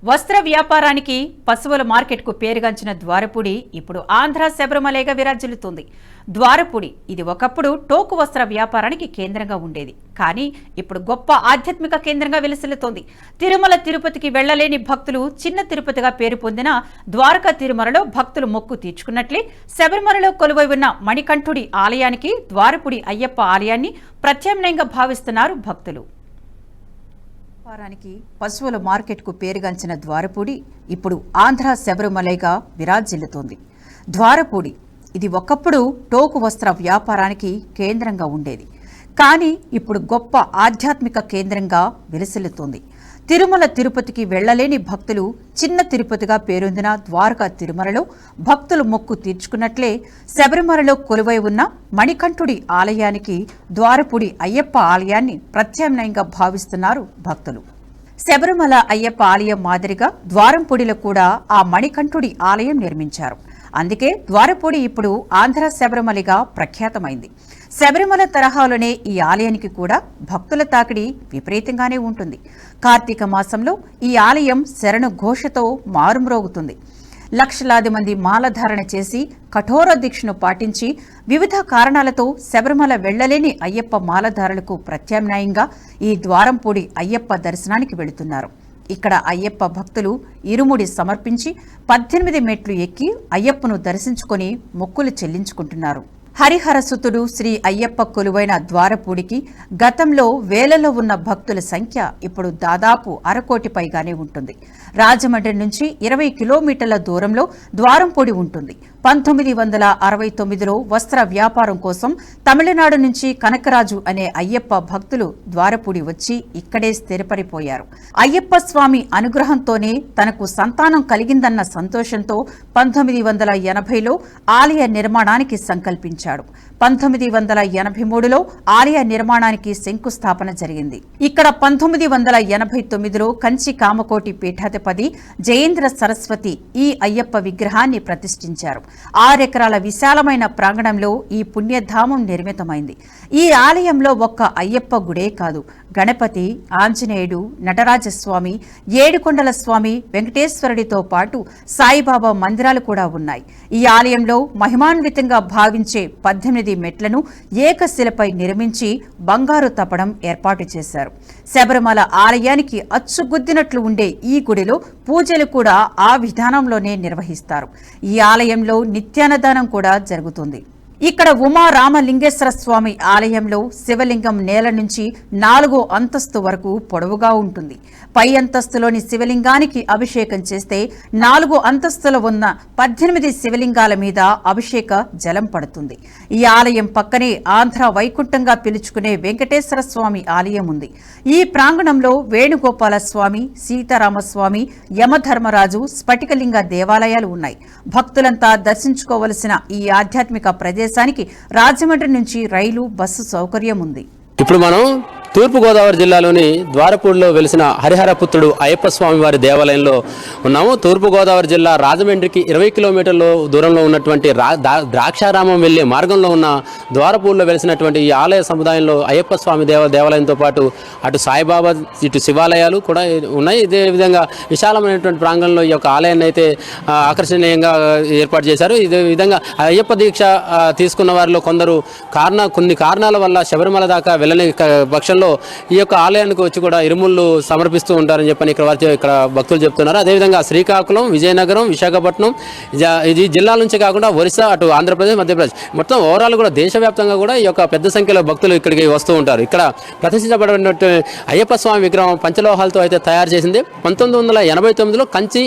వస్త్ర వ్యాపారానికి పశువుల మార్కెట్కు పేరుగాంచిన ద్వారపుడి ఇప్పుడు ఆంధ్ర శబరిమలైగా విరాజిల్లుతుంది. ద్వారపుడి ఇది ఒకప్పుడు టోకు వస్త్ర వ్యాపారానికి కేంద్రంగా ఉండేది. కానీ ఇప్పుడు గొప్ప ఆధ్యాత్మిక కేంద్రంగా విలసిల్లుతోంది. తిరుమల తిరుపతికి వెళ్లలేని భక్తులు చిన్న తిరుపతిగా పేరు పొందిన ద్వారకా తిరుమలలో భక్తులు మొక్కు తీర్చుకున్నట్లే శబరిమలలో కొలువై ఉన్న మణికంఠుడి ఆలయానికి ద్వారపుడి అయ్యప్ప ఆలయాన్ని ప్రత్యామ్నాయంగా భావిస్తున్నారు భక్తులు. వ్యాపారానికి పశువుల మార్కెట్కు పేరుగాంచిన ద్వారపుడి ఇప్పుడు ఆంధ్ర శబరిమలైగా విరాజిల్లుతోంది. ద్వారపుడి ఇది ఒకప్పుడు టోకు వస్త్ర వ్యాపారానికి కేంద్రంగా ఉండేది. కానీ ఇప్పుడు గొప్ప ఆధ్యాత్మిక కేంద్రంగా విలసిల్లుతోంది. తిరుమల తిరుపతికి వెళ్లలేని భక్తులు చిన్న తిరుపతిగా పేరొందిన ద్వారకా తిరుమలలో భక్తులు మొక్కు తీర్చుకున్నట్లే శబరిమలలో కొలువై ఉన్న మణికంఠుడి ఆలయానికి ద్వారపుడి అయ్యప్ప ఆలయాన్ని ప్రత్యామ్నాయంగా భావిస్తున్నారు భక్తులు. శబరిమల అయ్యప్ప ఆలయం మాదిరిగా ద్వారంపూడిలో కూడా ఆ మణికంఠుడి ఆలయం నిర్మించారు. అందుకే ద్వారపుడి ఇప్పుడు ఆంధ్ర శబరిమలగా ప్రఖ్యాతమైంది. శబరిమల తరహాలోనే ఈ ఆలయానికి కూడా భక్తుల తాకిడి విపరీతంగానే ఉంటుంది. కార్తీక మాసంలో ఈ ఆలయం శరణు ఘోషతో మారుమ్రోగుతుంది. లక్షలాది మంది మాలధారణ చేసి కఠోర దీక్షను పాటించి వివిధ కారణాలతో శబరిమల వెళ్లలేని అయ్యప్ప మాలధారులకు ప్రత్యామ్నాయంగా ఈ ద్వారంపూడి అయ్యప్ప దర్శనానికి వెళుతున్నారు. ఇక్కడ అయ్యప్ప భక్తులు ఇరుముడి సమర్పించి 18 మెట్లు ఎక్కి అయ్యప్పను దర్శించుకొని మొక్కులు చెల్లించుకుంటున్నారు. హరిహరసుతుడు శ్రీ అయ్యప్ప కొలువైన ద్వారపూడికి గతంలో వేలలో ఉన్న భక్తుల సంఖ్య ఇప్పుడు దాదాపు 1/2 కోటి పైగానే ఉంటుంది. రాజమండ్రి నుంచి 20 కిలోమీటర్ల దూరంలో ద్వారంపూడి ఉంటుంది. 1969లో వస్త్ర వ్యాపారం కోసం తమిళనాడు నుంచి కనకరాజు అనే అయ్యప్ప భక్తులు ద్వారపూడి వచ్చి ఇక్కడే స్థిరపడిపోయారు. అయ్యప్ప స్వామి అనుగ్రహంతోనే తనకు సంతానం కలిగిందన్న సంతోషంతో 1980లో ఆలయ నిర్మాణానికి సంకల్పించారు. 1983లో ఆలయ నిర్మాణానికి శంకుస్థాపన జరిగింది. ఇక్కడ 1989లో కంచి కామకోటి పీఠాధిపతి జయేంద్ర సరస్వతి ఈ అయ్యప్ప విగ్రహాన్ని ప్రతిష్ఠించారు. 6 ఎకరాల విశాలమైన ప్రాంగణంలో ఈ పుణ్యధామం నిర్మితమైంది. ఈ ఆలయంలో ఒక్క అయ్యప్ప గుడే కాదు, గణపతి, ఆంజనేయుడు, నటరాజస్వామి, ఏడుకొండల స్వామి, వెంకటేశ్వరుడితో పాటు సాయిబాబా మందిరాలు కూడా ఉన్నాయి. ఈ ఆలయంలో మహిమాన్వితంగా భావించే 18 మెట్లను ఏకశిలపై నిర్మించి బంగారు తపడం ఏర్పాటు చేశారు. శబరిమల ఆలయానికి అచ్చుగుద్దినట్లు ఉండే ఈ గుడిలో పూజలు కూడా ఆ విధానంలోనే నిర్వహిస్తారు. ఈ ఆలయంలో నిత్యాన్నదానం కూడా జరుగుతుంది. ఇక్కడ ఉమారామలింగేశ్వర స్వామి ఆలయంలో శివలింగం నేల నుంచి 4వ అంతస్తు వరకు పొడవుగా ఉంటుంది. పై అంతస్తులోని శివలింగానికి అభిషేకం చేస్తే 4వ అంతస్తులో ఉన్న 18 శివలింగాల మీద అభిషేక జలం పడుతుంది. ఈ ఆలయం పక్కనే ఆంధ్ర వైకుంఠంగా పిలుచుకునే వెంకటేశ్వర స్వామి ఆలయం ఉంది. ఈ ప్రాంగణంలో వేణుగోపాల స్వామి, సీతారామస్వామి, యమధర్మరాజు, స్ఫటికలింగ దేవాలయాలు ఉన్నాయి. భక్తులంతా దర్శించుకోవలసిన ఈ ఆధ్యాత్మిక ప్రదేశానికి రాజమండ్రి నుంచి రైలు, బస్సు సౌకర్యం ఉంది. ఇప్పుడు మనం తూర్పుగోదావరి జిల్లాలోని ద్వారపూడిలో వెలిసిన హరిహరపుత్రుడు అయ్యప్ప స్వామి వారి దేవాలయంలో ఉన్నాము. తూర్పుగోదావరి జిల్లా రాజమండ్రికి 20 కిలోమీటర్ల దూరంలో ఉన్నటువంటి ద్రాక్షారామం వెళ్లే మార్గంలో ఉన్న ద్వారపూడిలో వెలిసినటువంటి ఈ ఆలయ సముదాయంలో అయ్యప్ప స్వామి దేవాలయంతో పాటు అటు సాయిబాబా, ఇటు శివాలయాలు కూడా ఉన్నాయి. ఇదే విధంగా విశాలమైనటువంటి ప్రాంగణంలో ఈ యొక్క ఆలయాన్ని అయితే ఆకర్షణీయంగా ఏర్పాటు చేశారు. ఇదే విధంగా అయ్యప్ప దీక్ష తీసుకున్న వారిలో కొందరు కొన్ని కారణాల వల్ల శబరిమల దాకా వెళ్ళని పక్షంలో ఈ యొక్క ఆలయానికి వచ్చి కూడా ఇరుముళ్ళు సమర్పిస్తూ ఉంటారని చెప్పని ఇక్కడ భక్తులు చెప్తున్నారు. అదేవిధంగా శ్రీకాకుళం, విజయనగరం, విశాఖపట్నం ఇది జిల్లాల నుంచి కాకుండా ఒరిస్సా, అటు ఆంధ్రప్రదేశ్, మధ్యప్రదేశ్ మొత్తం ఓవరాల్ కూడా దేశవ్యాప్తంగా కూడా ఈ యొక్క పెద్ద సంఖ్యలో భక్తులు ఇక్కడికి వస్తూ ఉంటారు. ఇక్కడ ప్రతిష్ఠించబడినట్టు అయ్యప్ప స్వామి విగ్రహం పంచలోహాలతో అయితే తయారు చేసింది. 1989లో కంచి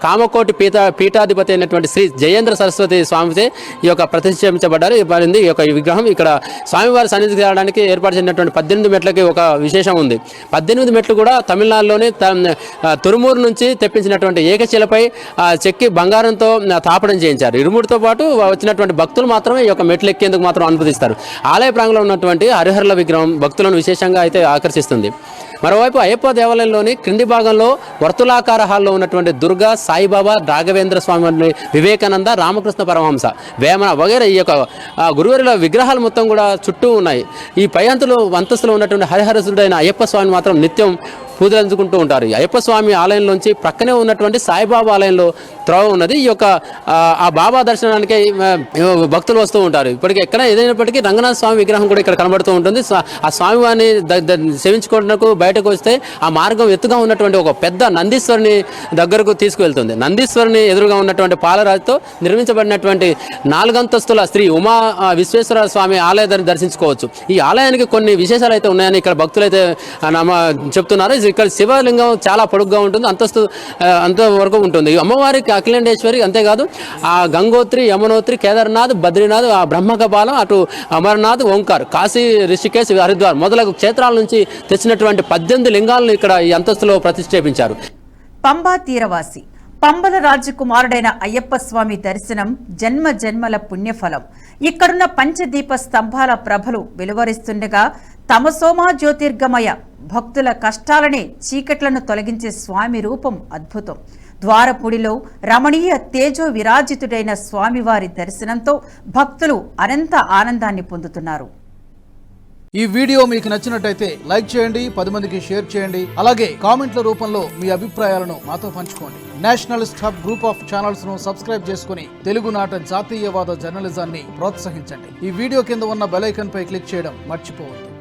కామకోటి పీఠాధిపతి అయినటువంటి శ్రీ జయేంద్ర సరస్వతి స్వామితే ఈ యొక్క ప్రతిష్ఠించబడ్డారు. ఈ యొక్క విగ్రహం ఇక్కడ స్వామివారి సన్నిధికి రావడానికి ఏర్పాటు చేసినటువంటి 18 మెట్లకి ఒక విశేషం ఉంది. 18 మెట్లు కూడా తమిళనాడులోని తురుమూరు నుంచి తెప్పించినటువంటి ఏకశిలపై చెక్కి బంగారంతో తాపడం చేయించారు. ఇరుముడితో పాటు వచ్చినటువంటి భక్తులు మాత్రమే ఈ యొక్క మెట్లు ఎక్కేందుకు మాత్రం అనుమతిస్తారు. ఆలయ ప్రాంగణంలో ఉన్నటువంటి హరిహరుల విగ్రహం భక్తులను విశేషంగా అయితే ఆకర్షిస్తుంది. మరోవైపు అయ్యప్ప దేవాలయంలోని క్రింది భాగంలో వర్తులాకార హాల్లో ఉన్నటువంటి దుర్గా, సాయిబాబా, రాఘవేంద్ర స్వామి, వివేకానంద, రామకృష్ణ పరమహంస, వేమన వగైరా ఈ యొక్క గురువారిల విగ్రహాలు మొత్తం కూడా చుట్టూ ఉన్నాయి. ఈ పై అంతస్తులో ఉన్నటువంటి హరిహరసుడైన అయ్యప్ప స్వామిని మాత్రం నిత్యం పూజలు అందుకుంటూ ఉంటారు. ఈ అయ్యప్ప స్వామి ఆలయంలోంచి ప్రక్కనే ఉన్నటువంటి సాయిబాబా ఆలయంలో త్రోవ ఉన్నది. ఈ యొక్క ఆ బాబా దర్శనానికి భక్తులు వస్తూ ఉంటారు. ఇప్పటికీ ఎక్కడ ఏదైనప్పటికీ రంగనాథ స్వామి విగ్రహం కూడా ఇక్కడ కనబడుతూ ఉంటుంది. ఆ స్వామివారిని సేవించుకోవడానికి బయటకు వస్తే ఆ మార్గం ఎత్తుగా ఉన్నటువంటి ఒక పెద్ద నందీశ్వరుని దగ్గరకు తీసుకువెళ్తుంది. నందీశ్వరుని ఎదురుగా ఉన్నటువంటి పాలరాతితో నిర్మించబడినటువంటి 4 అంతస్తుల శ్రీ ఉమా విశ్వేశ్వర స్వామి ఆలయాన్ని దర్శించుకోవచ్చు. ఈ ఆలయానికి కొన్ని విశేషాలు అయితే ఉన్నాయని ఇక్కడ భక్తులు అయితే చెప్తున్నారు. ఇక్కడ శివలింగం చాలా పొడుగ్గా ఉంటుంది, అంతవరకు ఉంటుంది. అమ్మవారికి అఖిలాండేశ్వరి, అంతేకాదు ఆ గంగోత్రి, యమునోత్రి, కేదార్నాథ్, బద్రీనాథ్, ఆ బ్రహ్మకపాలం, అటు అమర్నాథ్, ఓంకార్, కాశీ, రిషికేశ్, హరిద్వార్ మొదలగు క్షేత్రాల నుంచి తెచ్చినటువంటి 18 లింగాలను ఇక్కడ ఈ అంతస్తులో ప్రతిష్ఠాపించారు. పంబా తీరవాసి పంబల రాజకుమారుడైన అయ్యప్ప స్వామి దర్శనం జన్మ జన్మల పుణ్యఫలం. ఇక్కడున్న పంచదీప స్తంభాల ప్రభలు వెలువరిస్తుండగా తమసోమా జ్యోతిర్గమయ భక్తుల కష్టాలనే చీకట్లను తొలగించే స్వామి రూపం అద్భుతం. ద్వారపుడిలో రమణీయ తేజో విరాజితుడైన స్వామివారి దర్శనంతో భక్తులు అనంత ఆనందాన్ని పొందుతున్నారు. ఈ వీడియో మీకు నచ్చినట్టయితే లైక్ చేయండి, 10 మందికి షేర్ చేయండి. అలాగే కామెంట్ల రూపంలో మీ అభిప్రాయాలను మాతో పంచుకోండి. Nationalist hub group of channels ను సబ్స్క్రైబ్ చేసుకుని తెలుగునాట జాతీయవాద జర్నలిజాన్ని ప్రోత్సహించండి. ఈ వీడియో కింద ఉన్న బెల్ ఐకాన్ పై క్లిక్ చేయడం మర్చిపోవద్దు.